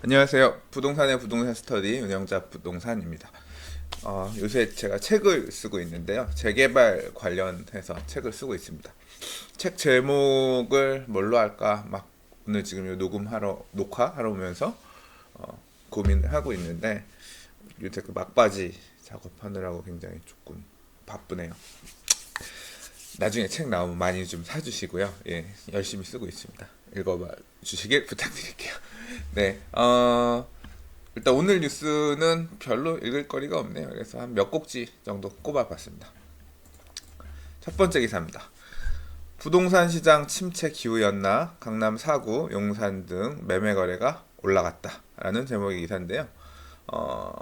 안녕하세요. 부동산의 부동산 스터디 운영자 부동산입니다. 요새 제가 책을 쓰고 있는데요. 재개발 관련해서 책을 쓰고 있습니다. 책 제목을 뭘로 할까 막 오늘 지금 녹화하러 오면서 고민을 하고 있는데 요새 그 막바지 작업하느라고 굉장히 조금 바쁘네요. 나중에 책 나오면 많이 좀 사주시고요. 예, 열심히 쓰고 있습니다. 읽어봐 주시길 부탁드릴게요. 네, 일단 오늘 뉴스는 별로 읽을 거리가 없네요. 그래서 한 몇 곡지 정도 꼽아봤습니다. 첫 번째 기사입니다. 부동산 시장 침체 기후였나 강남 4구, 용산 등 매매 거래가 올라갔다 라는 제목의 기사인데요. 어,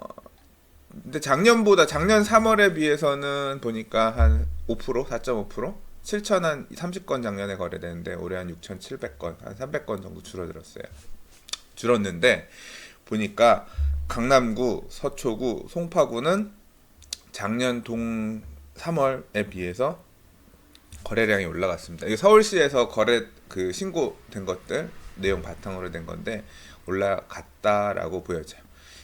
근데 작년 3월에 비해서는 보니까 한 5%, 4.5%, 7천 한 30건 작년에 거래되는데 올해 한 6,700건, 한 300건 정도 줄었는데 보니까 강남구, 서초구, 송파구는 작년 동 3월에 비해서 거래량이 올라갔습니다. 이게 서울시에서 거래 그 신고된 것들 내용 바탕으로 된 건데 올라갔다라고 보여져요.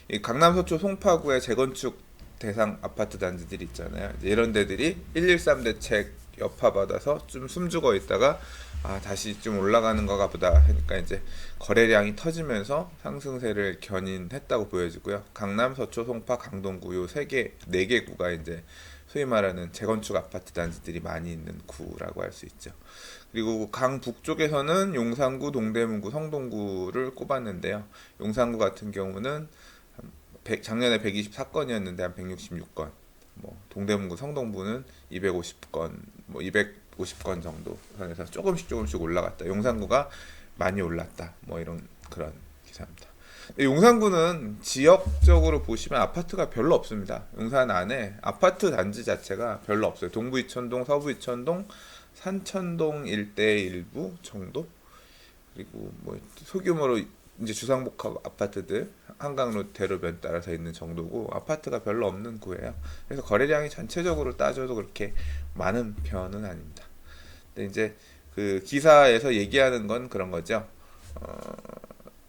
이 강남, 서초, 송파구의 재건축 대상 아파트 단지들이 있잖아요. 이런 데들이 113 대책 여파받아서 좀 숨죽어 있다가 다시 좀 올라가는 거가 보다 하니까 이제 거래량이 터지면서 상승세를 견인했다고 보여지고요. 강남, 서초, 송파, 강동구 요 네 개 구가 이제 소위 말하는 재건축 아파트 단지들이 많이 있는 구라고 할 수 있죠. 그리고 강북쪽에서는 용산구, 동대문구, 성동구를 꼽았는데요. 용산구 같은 경우는 작년에 124건이었는데 한 166건, 뭐 동대문구, 성동구는 250건, 뭐 250건 정도 선에서 조금씩 올라갔다. 용산구가 많이 올랐다. 뭐 이런 그런 기사입니다. 용산구는 지역적으로 보시면 아파트가 별로 없습니다. 용산 안에 아파트 단지 자체가 별로 없어요. 동부 이천동, 서부 이천동, 산천동 일대 일부 정도? 그리고 뭐 소규모로 이제 주상복합 아파트들 한강로 대로변 따라서 있는 정도고 아파트가 별로 없는 구예요. 그래서 거래량이 전체적으로 따져도 그렇게 많은 편은 아닙니다. 근데 이제 그 기사에서 얘기하는 건 그런 거죠.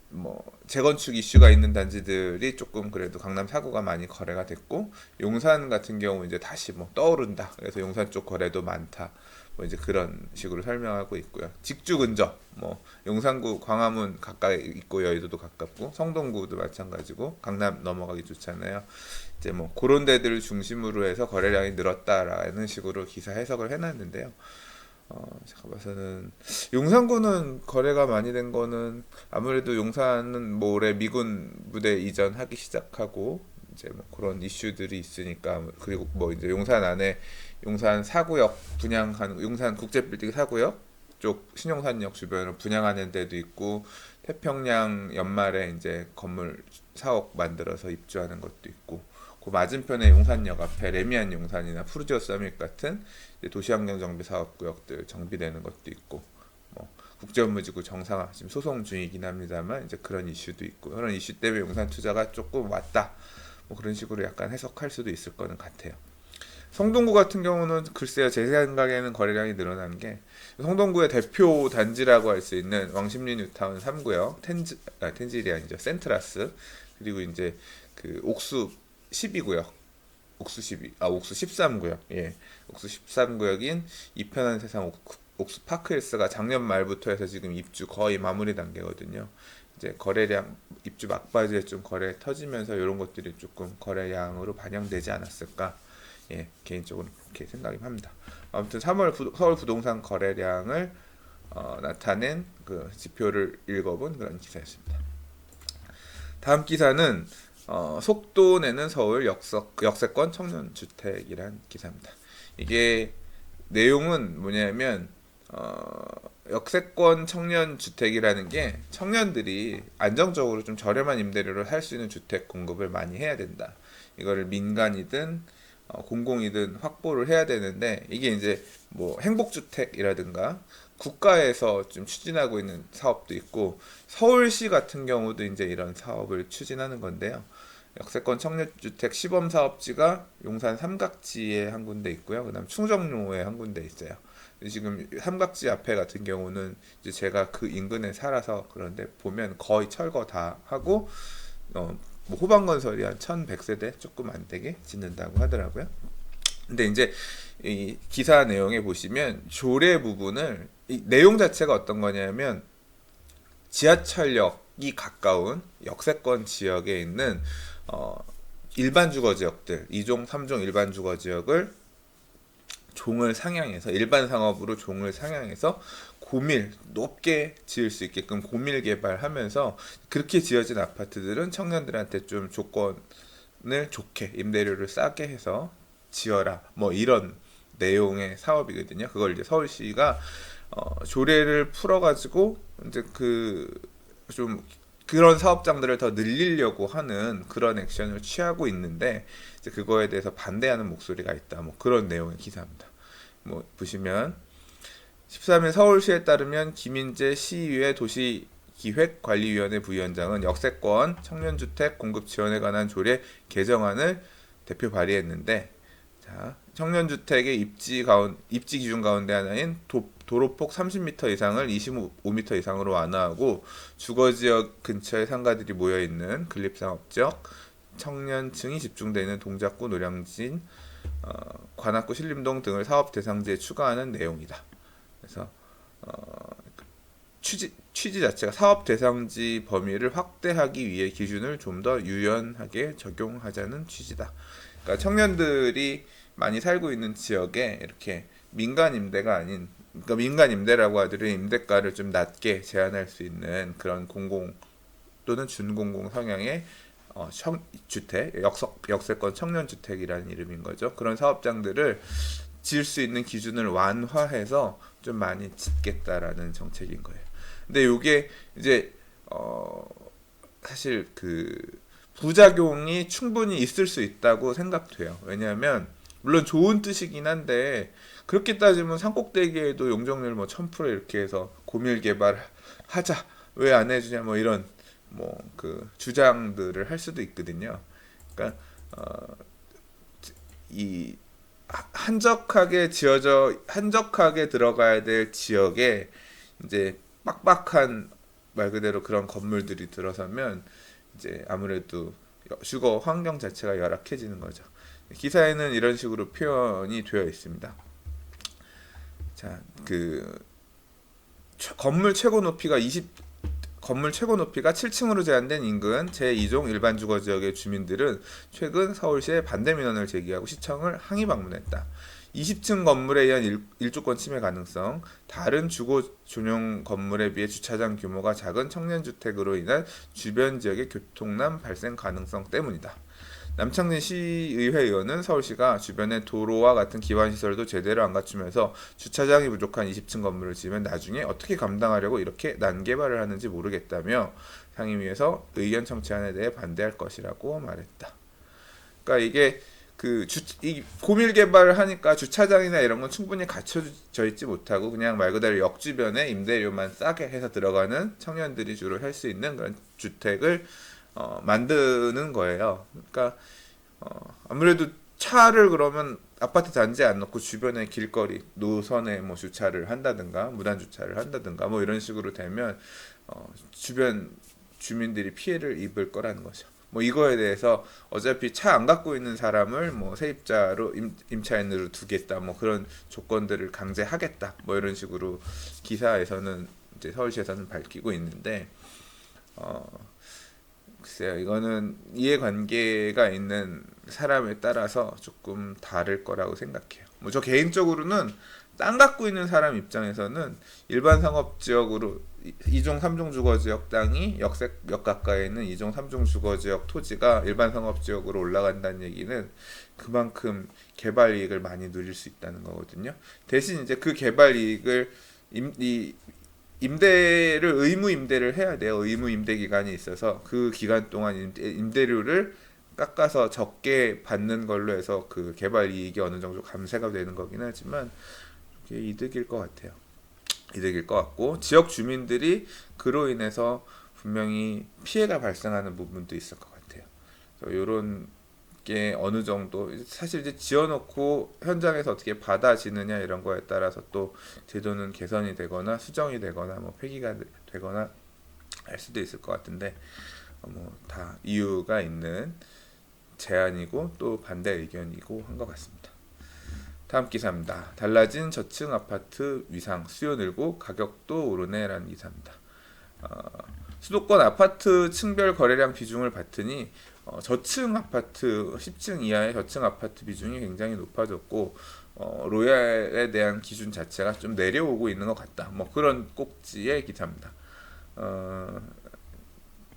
뭐 재건축 이슈가 있는 단지들이 조금 그래도 강남 4구가 많이 거래가 됐고 용산 같은 경우 이제 다시 뭐 떠오른다. 그래서 용산 쪽 거래도 많다. 뭐 이제 그런 식으로 설명하고 있고요. 직주 근접 뭐 용산구 광화문 가까이 있고 여의도도 가깝고 성동구도 마찬가지고 강남 넘어가기 좋잖아요. 이제 뭐 그런 데들을 중심으로 해서 거래량이 늘었다라는 식으로 기사 해석을 해놨는데요. 제가 봐서는 용산구는 거래가 많이 된 거는 아무래도 용산은 뭐 올해 미군 부대 이전하기 시작하고 이제 뭐 그런 이슈들이 있으니까 그리고 뭐 이제 용산 안에 용산 4구역 분양하는 용산 국제빌딩 4구역 쪽 신용산역 주변으로 분양하는 데도 있고 태평양 연말에 이제 건물 사옥 만들어서 입주하는 것도 있고 그 맞은편에 용산역 앞에 레미안 용산이나 푸르지오 서밋 같은 도시환경 정비 사업구역들 정비되는 것도 있고 뭐 국제업무지구 정상화 지금 소송 중이긴 합니다만 이제 그런 이슈도 있고 그런 이슈 때문에 용산 투자가 조금 왔다 뭐 그런 식으로 약간 해석할 수도 있을 거는 같아요. 성동구 같은 경우는 글쎄요 제 생각에는 거래량이 늘어난 게 성동구의 대표 단지라고 할 수 있는 왕십리 뉴타운 3구역 텐질이 아니죠 센트라스 그리고 이제 그 옥수 12구역 옥수 13구역 예 옥수 13구역인 이편한 세상 옥수 파크힐스가 작년 말부터 해서 지금 입주 거의 마무리 단계거든요. 이제 거래량 입주 막바지에 좀 거래 터지면서 이런 것들이 조금 거래량으로 반영되지 않았을까 예, 개인적으로 그렇게 생각이 합니다. 아무튼 3월 서울 부동산 거래량을 나타낸 그 지표를 읽어본 그런 기사였습니다. 다음 기사는 속도 내는 서울 역세권 청년주택이란 기사입니다. 이게 내용은 뭐냐면 역세권 청년주택이라는 게 청년들이 안정적으로 좀 저렴한 임대료로 살 수 있는 주택 공급을 많이 해야 된다. 이거를 민간이든 공공이든 확보를 해야 되는데 이게 이제 뭐 행복주택이라든가 국가에서 좀 추진하고 있는 사업도 있고 서울시 같은 경우도 이제 이런 사업을 추진하는 건데요. 역세권 청년주택 시범 사업지가 용산 삼각지에 한 군데 있고요. 그다음 충정로에 한 군데 있어요. 지금 삼각지 앞에 같은 경우는 이제 제가 그 인근에 살아서 그런데 보면 거의 철거 다 하고 뭐 호반건설이 한 1100세대 조금 안 되게 짓는다고 하더라고요. 근데 이제 이 기사 내용에 보시면 조례 부분을 이 내용 자체가 어떤 거냐면 지하철역이 가까운 역세권 지역에 있는 일반 주거 지역들 2종, 3종 일반 주거 지역을 종을 상향해서 일반 상업으로 종을 상향해서 고밀 높게 지을 수 있게끔 고밀 개발하면서 그렇게 지어진 아파트들은 청년들한테 좀 조건을 좋게 임대료를 싸게 해서 지어라 뭐 이런 내용의 사업이거든요. 그걸 이제 서울시가 조례를 풀어가지고 이제 그 좀 그런 사업장들을 더 늘리려고 하는 그런 액션을 취하고 있는데 이제 그거에 대해서 반대하는 목소리가 있다. 뭐 그런 내용의 기사입니다. 뭐 보시면 13일 서울시에 따르면 김인재 시의회 도시기획관리위원회 부위원장은 역세권 청년주택 공급 지원에 관한 조례 개정안을 대표 발의했는데 자, 청년주택의 입지 기준 가운데 하나인 도로폭 30m 이상을 25m 이상으로 완화하고 주거지역 근처에 상가들이 모여있는 근립상업지역, 청년층이 집중되어 있는 동작구, 노량진, 관악구, 신림동 등을 사업 대상지에 추가하는 내용이다. 그래서 취지 자체가 사업 대상지 범위를 확대하기 위해 기준을 좀 더 유연하게 적용하자는 취지다. 그러니까 청년들이 많이 살고 있는 지역에 이렇게 민간 임대가 아닌 그러니까 민간 임대라고 하더라도 임대가를 좀 낮게 제한할 수 있는 그런 공공 또는 준공공 성향의 주택, 역세권 청년주택이라는 이름인 거죠. 그런 사업장들을 지을 수 있는 기준을 완화해서 좀 많이 짓겠다라는 정책인 거예요. 근데 이게 이제 사실 그 부작용이 충분히 있을 수 있다고 생각돼요. 왜냐하면 물론 좋은 뜻이긴 한데 그렇게 따지면 산꼭대기에도 용적률 뭐 1000% 이렇게 해서 고밀 개발하자 왜 안 해주냐 뭐 이런 뭐 그 주장들을 할 수도 있거든요. 그러니까 이 한적하게 들어가야 될 지역에 이제 빡빡한 말 그대로 그런 건물들이 들어서면 이제 아무래도 주거 환경 자체가 열악해지는 거죠. 기사에는 이런 식으로 표현이 되어 있습니다. 자, 그 건물 최고 높이가 7층으로 제한된 인근 제2종 일반 주거 지역의 주민들은 최근 서울시에 반대 민원을 제기하고 시청을 항의 방문했다. 20층 건물에 의한 일조권 침해 가능성, 다른 주거 전용 건물에 비해 주차장 규모가 작은 청년주택으로 인한 주변 지역의 교통난 발생 가능성 때문이다. 남창진 시의회 의원은 서울시가 주변의 도로와 같은 기반시설도 제대로 안 갖추면서 주차장이 부족한 20층 건물을 지으면 나중에 어떻게 감당하려고 이렇게 난개발을 하는지 모르겠다며 상임위에서 의견 청취안에 대해 반대할 것이라고 말했다. 그러니까 이게 이 고밀 개발을 하니까 주차장이나 이런 건 충분히 갖춰져 있지 못하고 그냥 말 그대로 역 주변에 임대료만 싸게 해서 들어가는 청년들이 주로 할 수 있는 그런 주택을 만드는 거예요. 그러니까 아무래도 차를 그러면 아파트 단지에 안 넣고 주변에 길거리 노선에 뭐 주차를 한다든가 무단 주차를 한다든가 뭐 이런 식으로 되면 주변 주민들이 피해를 입을 거라는 거죠. 뭐 이거에 대해서 어차피 차 안 갖고 있는 사람을 뭐 세입자로 임차인으로 두겠다 뭐 그런 조건들을 강제하겠다 뭐 이런 식으로 기사에서는 이제 서울시에서는 밝히고 있는데 글쎄요, 이거는 이해관계가 있는 사람에 따라서 조금 다를 거라고 생각해요. 뭐 저 개인적으로는 땅 갖고 있는 사람 입장에서는 일반 상업지역으로 2종 3종 주거지역 땅이 역세역 가까이에 있는 2종 3종 주거지역 토지가 일반 상업지역으로 올라간다는 얘기는 그만큼 개발 이익을 많이 누릴 수 있다는 거거든요. 대신 이제 그 개발 이익을 임대를 의무 임대를 해야 돼요. 의무 임대 기간이 있어서 그 기간 동안 임대료를 깎아서 적게 받는 걸로 해서 그 개발 이익이 어느 정도 감세가 되는 거긴 하지만 이게 이득일 것 같아요. 이득일 것 같고 지역 주민들이 그로 인해서 분명히 피해가 발생하는 부분도 있을 것 같아요. 이런 이게 어느 정도 사실 이제 지어놓고 현장에서 어떻게 받아지느냐 이런 거에 따라서 또 제도는 개선이 되거나 수정이 되거나 뭐 폐기가 되거나 할 수도 있을 것 같은데 뭐 다 이유가 있는 제안이고 또 반대 의견이고 한 것 같습니다. 다음 기사입니다. 달라진 저층 아파트 위상 수요 늘고 가격도 오르네라는 기사입니다. 수도권 아파트 층별 거래량 비중을 봤더니 저층 아파트 10층 이하의 저층 아파트 비중이 굉장히 높아졌고 로얄에 대한 기준 자체가 좀 내려오고 있는 것 같다. 뭐 그런 꼭지의 기사입니다.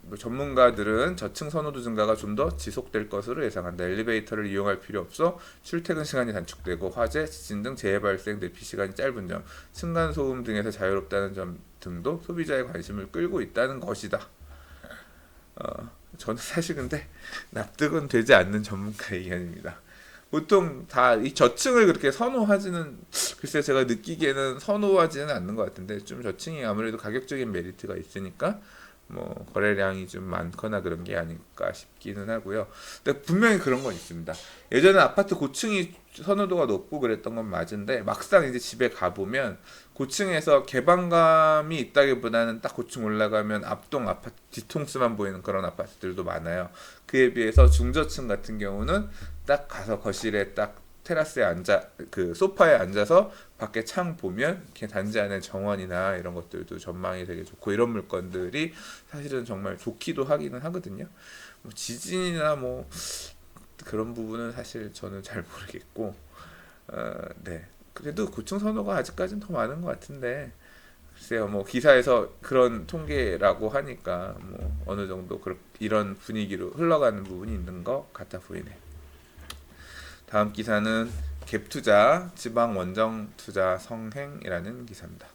뭐 전문가들은 저층 선호도 증가가 좀 더 지속될 것으로 예상한다. 엘리베이터를 이용할 필요 없어 출퇴근 시간이 단축되고 화재, 지진 등 재해 발생 대피 시간이 짧은 점, 층간 소음 등에서 자유롭다는 점 등도 소비자의 관심을 끌고 있다는 것이다. 저는 사실 근데 납득은 되지 않는 전문가 의견입니다. 보통 다 이 저층을 그렇게 선호하지는 글쎄 제가 느끼기에는 선호하지는 않는 것 같은데 좀 저층이 아무래도 가격적인 메리트가 있으니까 뭐 거래량이 좀 많거나 그런 게 아닐까 싶기는 하고요. 근데 분명히 그런 건 있습니다. 예전에 아파트 고층이 선호도가 높고 그랬던 건 맞은데 막상 이제 집에 가보면 고층에서 개방감이 있다기보다는 딱 고층 올라가면 앞동 아파트 뒤통수만 보이는 그런 아파트들도 많아요. 그에 비해서 중저층 같은 경우는 딱 가서 거실에 딱 테라스에 앉아 그 소파에 앉아서 밖에 창 보면 이렇게 단지 안에 정원이나 이런 것들도 전망이 되게 좋고 이런 물건들이 사실은 정말 좋기도 하기는 하거든요. 뭐 지진이나 뭐 그런 부분은 사실 저는 잘 모르겠고 네. 그래도 고층 선호가 아직까지는 더 많은 것 같은데 글쎄요. 뭐 기사에서 그런 통계라고 하니까 뭐 어느 정도 이런 분위기로 흘러가는 부분이 있는 것 같아 보이네. 다음 기사는 갭투자 지방 원정 투자 성행이라는 기사입니다.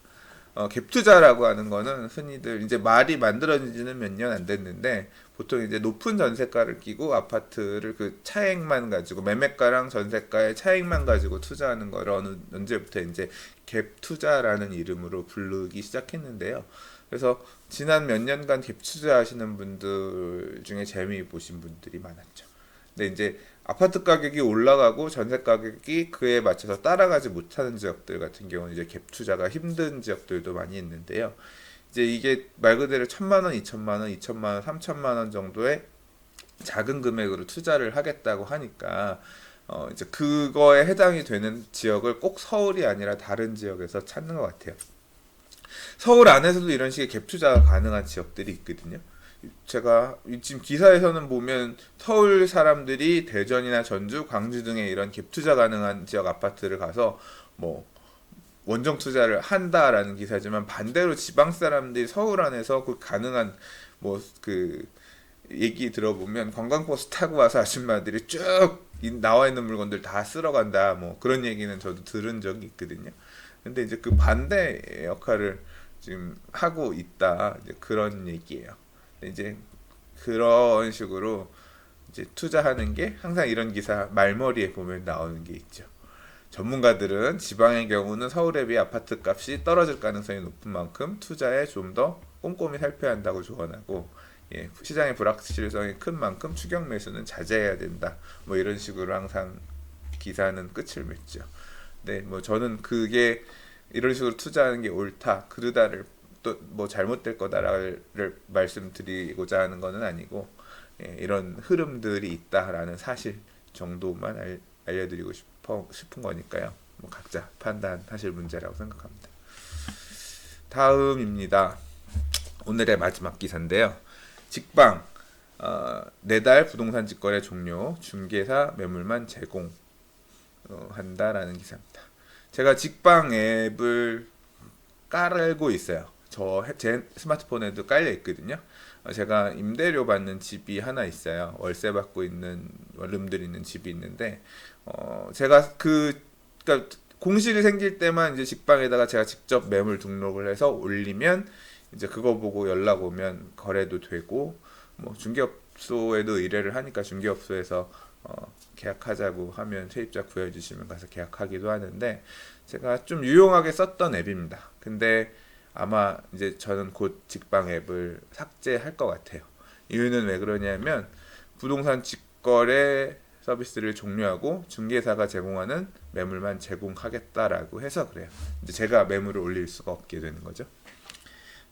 갭투자라고 하는 거는 흔히들 이제 말이 만들어진 지는 몇 년 안 됐는데 보통 이제 높은 전세가를 끼고 아파트를 그 차액만 가지고 매매가랑 전세가의 차액만 가지고 투자하는 거를 언제부터 이제 갭투자라는 이름으로 부르기 시작했는데요. 그래서 지난 몇 년간 갭투자 하시는 분들 중에 재미 보신 분들이 많았죠. 근데 이제 아파트 가격이 올라가고 전세 가격이 그에 맞춰서 따라가지 못하는 지역들 같은 경우는 이제 갭 투자가 힘든 지역들도 많이 있는데요. 이제 이게 말 그대로 1,000만 원, 2천만 원, 2천만 원, 3천만 원 정도의 작은 금액으로 투자를 하겠다고 하니까 이제 그거에 해당이 되는 지역을 꼭 서울이 아니라 다른 지역에서 찾는 것 같아요. 서울 안에서도 이런 식의 갭 투자가 가능한 지역들이 있거든요. 제가 지금 기사에서는 보면 서울 사람들이 대전이나 전주, 광주 등의 이런 갭 투자 가능한 지역 아파트를 가서 뭐 원정 투자를 한다라는 기사지만 반대로 지방 사람들이 서울 안에서 그 가능한 뭐 그 얘기 들어보면 관광버스 타고 와서 아줌마들이 쭉 나와 있는 물건들 다 쓸어 간다 뭐 그런 얘기는 저도 들은 적이 있거든요. 근데 이제 그 반대 역할을 지금 하고 있다 이제 그런 얘기예요. 이제 그런 식으로 이제 투자하는 게 항상 이런 기사 말머리에 보면 나오는 게 있죠. 전문가들은 지방의 경우는 서울에 비해 아파트 값이 떨어질 가능성이 높은 만큼 투자에 좀 더 꼼꼼히 살펴야 한다고 조언하고 시장의 불확실성이 큰 만큼 추격 매수는 자제해야 된다. 뭐 이런 식으로 항상 기사는 끝을 맺죠. 네, 뭐 저는 그게 이런 식으로 투자하는 게 옳다, 그르다를 또 뭐 잘못될 거다를 말씀드리고자 하는 것은 아니고 이런 흐름들이 있다라는 사실 정도만 알려드리고 싶은 거니까요. 뭐 각자 판단하실 문제라고 생각합니다. 다음입니다. 오늘의 마지막 기사인데요. 직방 4달 부동산 직거래 종료, 중개사 매물만 제공한다라는 기사입니다. 제가 직방 앱을 깔고 있어요. 제 스마트폰에도 깔려 있거든요. 제가 임대료 받는 집이 하나 있어요. 월세 받고 있는 원룸들 있는 집이 있는데 제가 그러니까 공실이 생길 때만 이제 직방에다가 제가 직접 매물 등록을 해서 올리면 이제 그거 보고 연락 오면 거래도 되고 뭐 중개업소에도 의뢰를 하니까 중개업소에서 계약하자고 하면 세입자 구해주시면 가서 계약하기도 하는데 제가 좀 유용하게 썼던 앱입니다. 근데 아마 이제 저는 곧 직방 앱을 삭제할 것 같아요. 이유는 왜 그러냐면 부동산 직거래 서비스를 종료하고 중개사가 제공하는 매물만 제공하겠다라고 해서 그래요. 이제 제가 매물을 올릴 수가 없게 되는 거죠.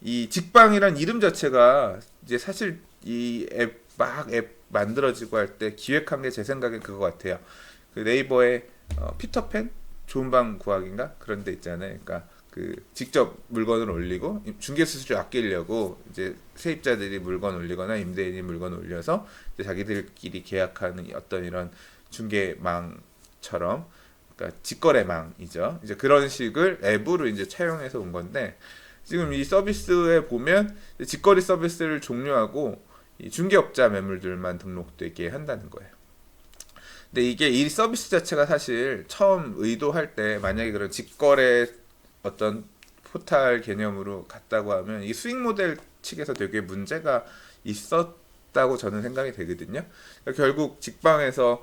이 직방이란 이름 자체가 이제 사실 이 앱 만들어지고 할 때 기획한 게 제 생각엔 그거 같아요. 그 네이버에 피터팬 좋은 방 구하기인가 그런 데 있잖아요. 그러니까 그 직접 물건을 올리고 중개 수수료 아끼려고 이제 세입자들이 물건 올리거나 임대인이 물건 올려서 이제 자기들끼리 계약하는 어떤 이런 중개망처럼, 그러니까 직거래망이죠. 이제 그런 식을 앱으로 이제 차용해서 온 건데, 지금 이 서비스에 보면 직거래 서비스를 종료하고 이 중개업자 매물들만 등록되게 한다는 거예요. 근데 이게 이 서비스 자체가 사실 처음 의도할 때 만약에 그런 직거래 어떤 포탈 개념으로 갔다고 하면 이 수익 모델 측에서 되게 문제가 있었다고 저는 생각이 되거든요. 그러니까 결국 직방에서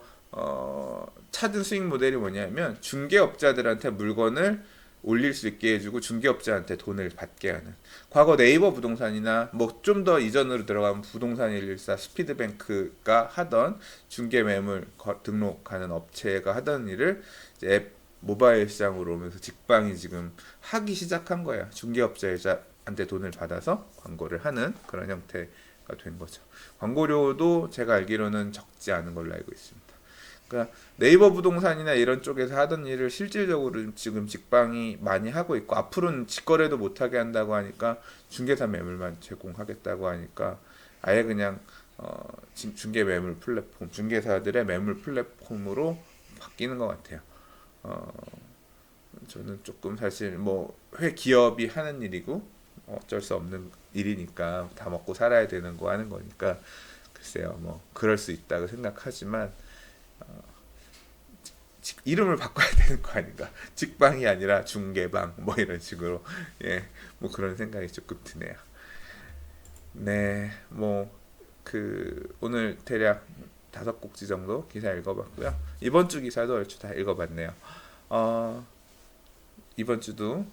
찾은 수익 모델이 뭐냐면 중개업자들한테 물건을 올릴 수 있게 해주고 중개업자한테 돈을 받게 하는, 과거 네이버 부동산이나 뭐 좀 더 이전으로 들어가면 부동산 114 스피드뱅크가 하던 중개 매물 등록하는 업체가 하던 일을 이제 앱 모바일 시장으로 오면서 직방이 지금 하기 시작한 거예요. 중개업자한테 돈을 받아서 광고를 하는 그런 형태가 된 거죠. 광고료도 제가 알기로는 적지 않은 걸로 알고 있습니다. 그러니까 네이버 부동산이나 이런 쪽에서 하던 일을 실질적으로 지금 직방이 많이 하고 있고, 앞으로는 직거래도 못하게 한다고 하니까 중개사 매물만 제공하겠다고 하니까 아예 그냥 중개 매물 플랫폼, 중개사들의 매물 플랫폼으로 바뀌는 것 같아요. 저는 조금 사실 뭐 회 기업이 하는 일이고 어쩔 수 없는 일이니까 다 먹고 살아야 되는 거 하는 거니까 글쎄요, 뭐 그럴 수 있다고 생각하지만 이름을 바꿔야 되는 거 아닌가? 직방이 아니라 중개방 뭐 이런 식으로, 예, 뭐 그런 생각이 조금 드네요. 네, 뭐 그 오늘 대략 5곡지 정도 기사 읽어봤고요. 이번 주 기사도 얼추 다 읽어봤네요. 이번 주도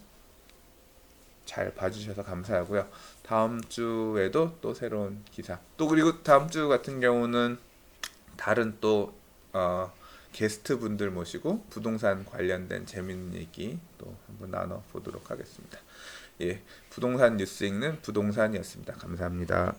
잘 봐주셔서 감사하고요. 다음 주에도 또 새로운 기사, 또 그리고 다음 주 같은 경우는 다른 또 게스트 분들 모시고 부동산 관련된 재밌는 얘기 또 한번 나눠 보도록 하겠습니다. 예, 부동산 뉴스 읽는 부동산이었습니다. 감사합니다.